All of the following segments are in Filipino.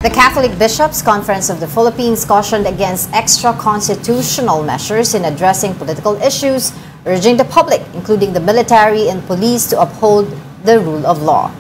The Catholic Bishops' Conference of the Philippines cautioned against extra-constitutional measures in addressing political issues, urging the public, including the military and police, to uphold the rule of law.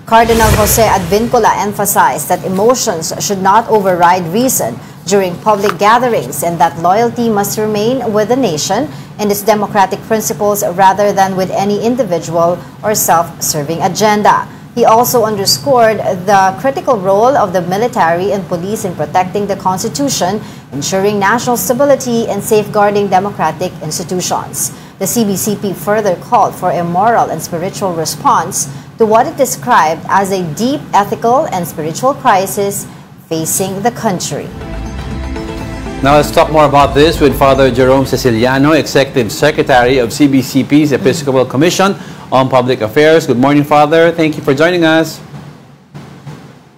Cardinal Jose Advincula emphasized that emotions should not override reason during public gatherings and that loyalty must remain with the nation and its democratic principles rather than with any individual or self-serving agenda. He also underscored the critical role of the military and police in protecting the Constitution, ensuring national stability, and safeguarding democratic institutions. The CBCP further called for a moral and spiritual response to what it described as a deep ethical and spiritual crisis facing the country. Now let's talk more about this with Father Jerome Ceciliano, Executive Secretary of CBCP's Episcopal Commission on Public Affairs. Good morning, Father. Thank you for joining us.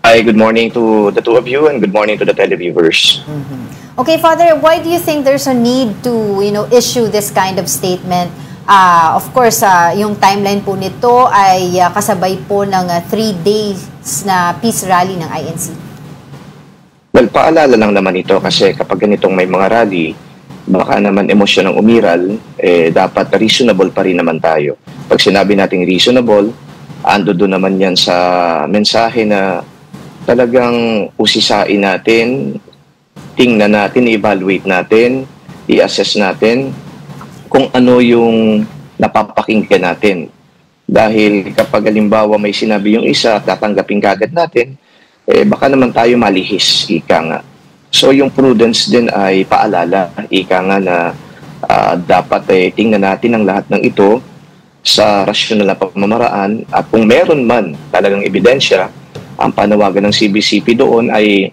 Hi, good morning to the two of you and good morning to the televiewers. Okay, Father, why do you think there's a need to, issue this kind of statement? Of course, yung timeline po nito ay kasabay po ng 3 days na peace rally ng INC. Well, paalala lang naman ito kasi kapag ganitong may mga rally, baka naman emosyon ng umiral, dapat reasonable pa rin naman tayo. Pag sinabi nating reasonable, ando doon naman yan sa mensahe na talagang usisain natin, tingnan natin, evaluate natin, i-assess natin kung ano yung napapakinggan natin. Dahil kapag halimbawa may sinabi yung isa, tatanggapin kagad natin, baka naman tayo malihis, ika nga. So yung prudence din ay paalala, ika nga na dapat tingnan natin ang lahat ng ito sa rasyonal na pamamaraan at kung meron man talagang ebidensya, ang panawagan ng CBCP doon ay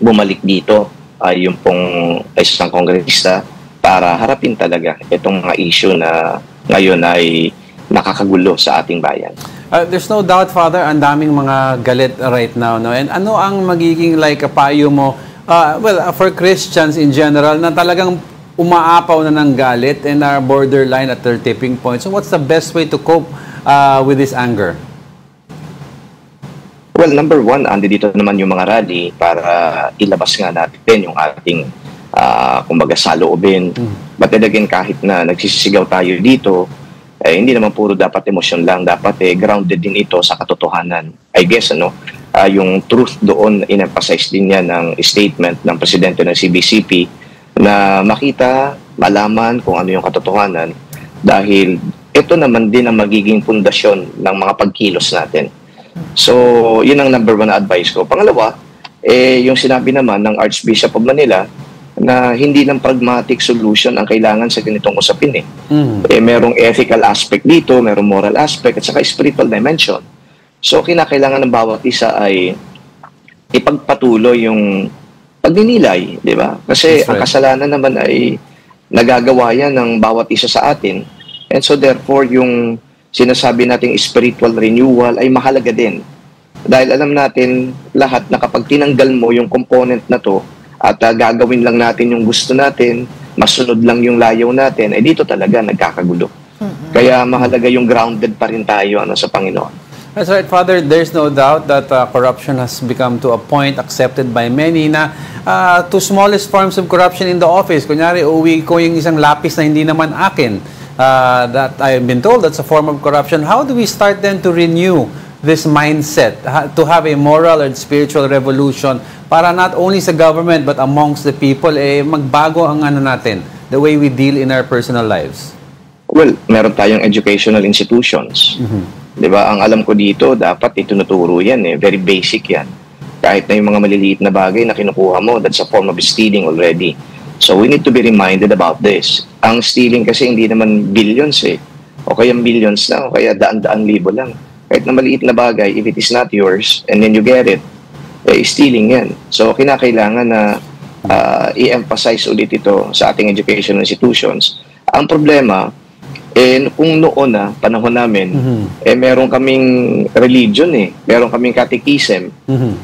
bumalik dito yung pong isang kongresista para harapin talaga itong mga issue na ngayon ay nakakagulo sa ating bayan. There's no doubt, Father, ang daming mga galit right now. No? And ano ang magiging payo mo for Christians in general na talagang umaapaw na ng galit and are borderline at their tipping point? So what's the best way to cope with this anger? Well, number one, dito naman yung mga rally para ilabas nga natin yung ating kumbaga saloobin. But then again, kahit na nagsisigaw tayo dito, hindi naman puro dapat emosyon lang, dapat grounded din ito sa katotohanan. I guess yung truth doon in-emphasize din yan ng statement ng presidente ng CBCP na makita, malaman kung ano yung katotohanan dahil ito naman din ang magiging pundasyon ng mga pagkilos natin. So, yun ang number one na advice ko. Pangalawa, yung sinabi naman ng Archbishop of Manila na hindi lang pragmatic solution ang kailangan sa ganitong usapin merong ethical aspect dito, merong moral aspect at saka spiritual dimension. So kinakailangan ng bawat isa ay ipagpatuloy yung pagninilay, di ba? Kasi ang kasalanan naman ay nagagawa yan ng bawat isa sa atin. And so therefore yung sinasabi nating spiritual renewal ay mahalaga din. Dahil alam natin lahat na kapag tinanggal mo yung component na to at gagawin lang natin yung gusto natin, masunod lang yung layaw natin, dito talaga nagkakagulo. Kaya mahalaga yung grounded pa rin tayo sa Panginoon. That's right, Father. There's no doubt that corruption has become to a point accepted by many na to smallest forms of corruption in the office. Kunyari, uwi ko yung isang lapis na hindi naman akin. That I've been told that's a form of corruption. How do we start then to renew this mindset, to have a moral and spiritual revolution para not only sa government but amongst the people, magbago ang natin, the way we deal in our personal lives? Well, meron tayong educational institutions. Diba? Ang alam ko dito, dapat itunuturo yan very basic yan. Kahit na yung mga maliliit na bagay na kinukuha mo, that's a form of stealing already. So we need to be reminded about this. Ang stealing kasi hindi naman billions o kaya millions na, o kaya daan-daan libo lang. Kahit na maliit na bagay, if it is not yours, and then you get it, stealing yan. So, kinakailangan na i-emphasize ulit ito sa ating educational institutions. Ang problema, kung noon panahon namin, meron kaming religion meron kaming catechism,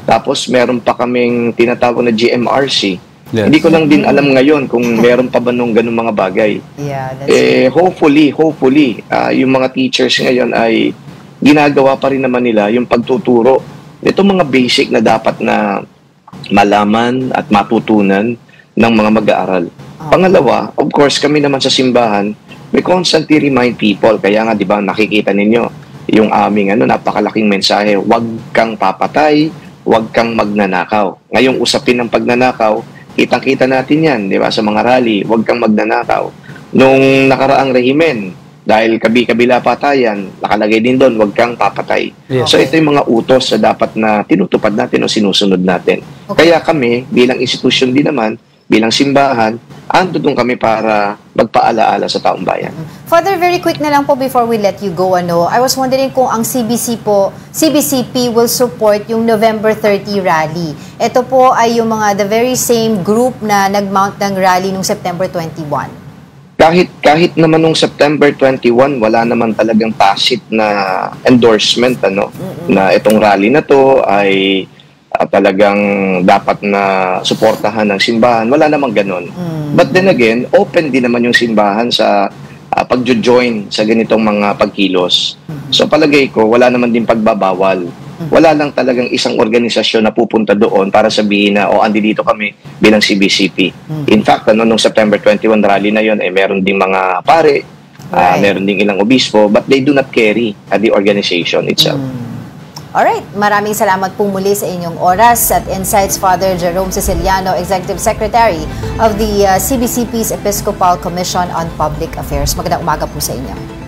tapos meron pa kaming tinatawag na GMRC. Yes. Hindi ko lang din alam ngayon kung meron pa ba nung ganung mga bagay. Yeah, that's hopefully, yung mga teachers ngayon ay ginagawa pa rin naman nila yung pagtuturo. Ito mga basic na dapat na malaman at matutunan ng mga mag-aaral. Pangalawa, of course, kami naman sa simbahan, we constantly remind people. Kaya nga, di ba, nakikita ninyo yung aming napakalaking mensahe, huwag kang papatay, huwag kang magnanakaw. Ngayong usapin ng pagnanakaw, kitang-kita natin yan, di ba, sa mga rally, huwag kang magnanakaw. Nung nakaraang rehimen, dahil kabi-kabila patayan, nakalagay din doon, huwag kang papatay. Yes. So ito yung mga utos na dapat na tinutupad natin o sinusunod natin. Okay. Kaya kami, bilang institusyon din naman, bilang simbahan, ando doon kami para magpaalaala sa taong bayan. Father, very quick na lang po before we let you go, I was wondering kung ang CBCP will support yung November 30 rally. Ito po ay yung the very same group na nag-mount ng rally nung September 21. Kahit naman nung September 21, wala naman talagang tacit na endorsement na itong rally na to ay talagang dapat na suportahan ng simbahan. Wala namang ganun. But then again, open din naman yung simbahan sa pagjo-join sa ganitong mga pagkilos. So palagay ko, wala naman din pagbabawal. Wala lang talagang isang organisasyon na pupunta doon para sabihin na, andi dito kami bilang CBCP. In fact, nung September 21 rally na yon, meron ding mga pare, meron ding ilang obispo, but they do not carry the organization itself. Alright, maraming salamat po muli sa inyong oras at insights, Father Jerome Ceciliano, Executive Secretary of the CBCP's Episcopal Commission on Public Affairs. Magandang umaga po sa inyo.